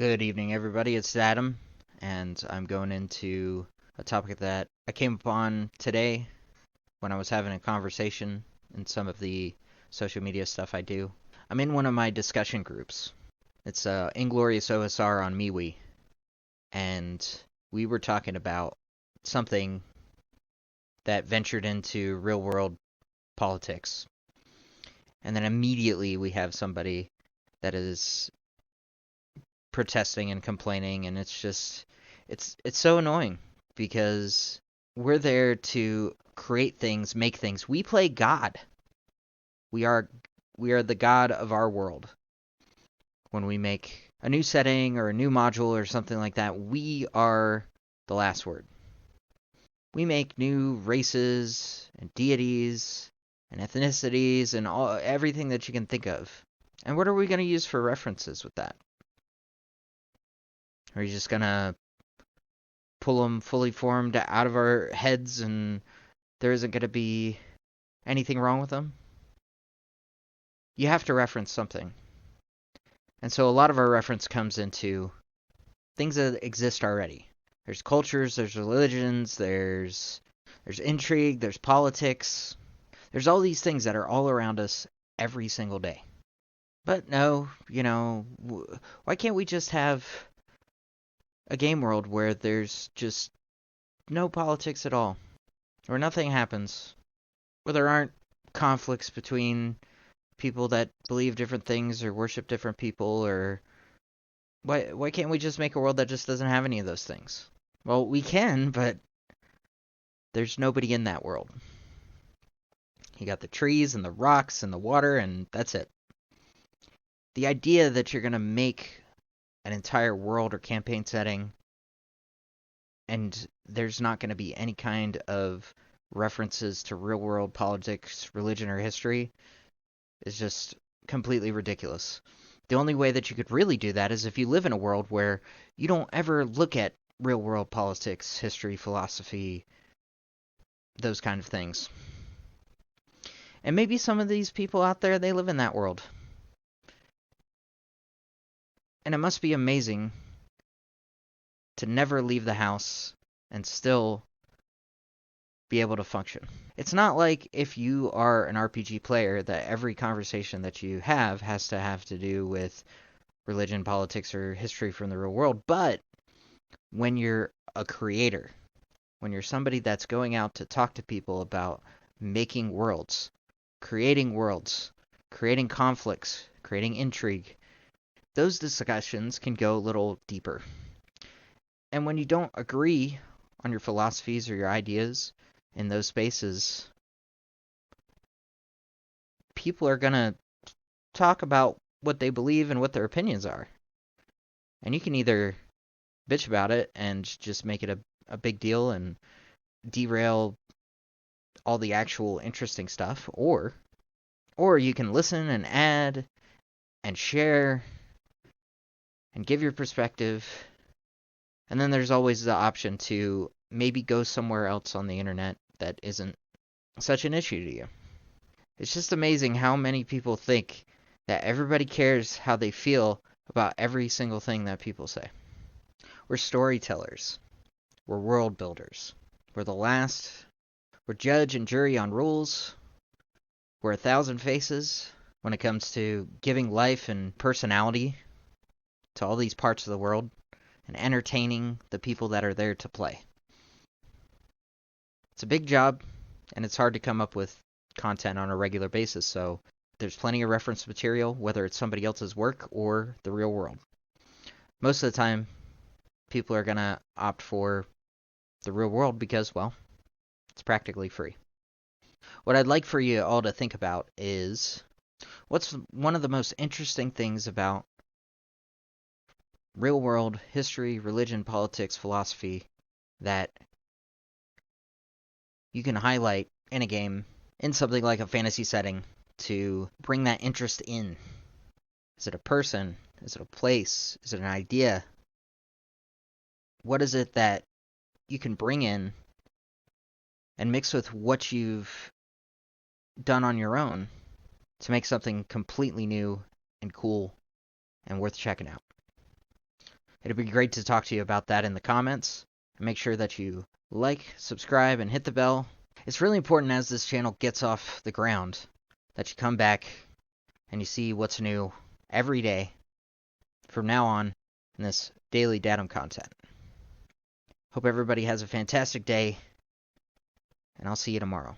Good evening, everybody. It's Adam, and I'm going into a topic that I came upon today when I was having a conversation in some of the social media stuff I do. I'm in one of my discussion groups. It's Inglorious OSR on MeWe, and we were talking about something that ventured into real world politics. And then immediately we have somebody that is protesting and complaining, and it's so annoying because we're there to create things, make things. We play God. We are the God of our world. When we make a new setting or a new module or something like that, we are the last word. We make new races and deities and ethnicities and everything that you can think of. And what are we going to use for references with that? Are you just going to pull them fully formed out of our heads and there isn't going to be anything wrong with them? You have to reference something. And so a lot of our reference comes into things that exist already. There's cultures, there's religions, there's intrigue, there's politics. There's all these things that are all around us every single day. But no, why can't we just have a game world where there's just no politics at all, where nothing happens, where there aren't conflicts between people that believe different things or worship different people, or why can't we just make a world that just doesn't have any of those things? Well, we can, but there's nobody in that world. You got the trees and the rocks and the water, and that's it. The idea that you're going to make an entire world or campaign setting and there's not going to be any kind of references to real world politics, religion, or history is just completely ridiculous. The only way that you could really do that is if you live in a world where you don't ever look at real world politics, history, philosophy, those kind of things. And maybe some of these people out there, they live in that world. And it must be amazing to never leave the house and still be able to function. It's not like if you are an RPG player that every conversation that you have has to do with religion, politics, or history from the real world. But when you're a creator, when you're somebody that's going out to talk to people about making worlds, creating conflicts, creating intrigue, those discussions can go a little deeper. And when you don't agree on your philosophies or your ideas in those spaces, people are going to talk about what they believe and what their opinions are. And you can either bitch about it and just make it a big deal and derail all the actual interesting stuff, or you can listen and add and share and give your perspective. And then there's always the option to maybe go somewhere else on the internet that isn't such an issue to you. It's just amazing how many people think that everybody cares how they feel about every single thing that people say. We're storytellers. We're world builders. We're judge and jury on rules. We're 1,000 faces when it comes to giving life and personality to all these parts of the world and entertaining the people that are there to play. It's a big job, and it's hard to come up with content on a regular basis, so there's plenty of reference material, whether it's somebody else's work or the real world. Most of the time, people are going to opt for the real world because, well, it's practically free. What I'd like for you all to think about is, what's one of the most interesting things about real world history, religion, politics, philosophy that you can highlight in a game, in something like a fantasy setting, to bring that interest in? Is it a person? Is it a place? Is it an idea? What is it that you can bring in and mix with what you've done on your own to make something completely new and cool and worth checking out? It'd be great to talk to you about that in the comments. And make sure that you like, subscribe, and hit the bell. It's really important as this channel gets off the ground that you come back and you see what's new every day from now on in this daily datum content. Hope everybody has a fantastic day, and I'll see you tomorrow.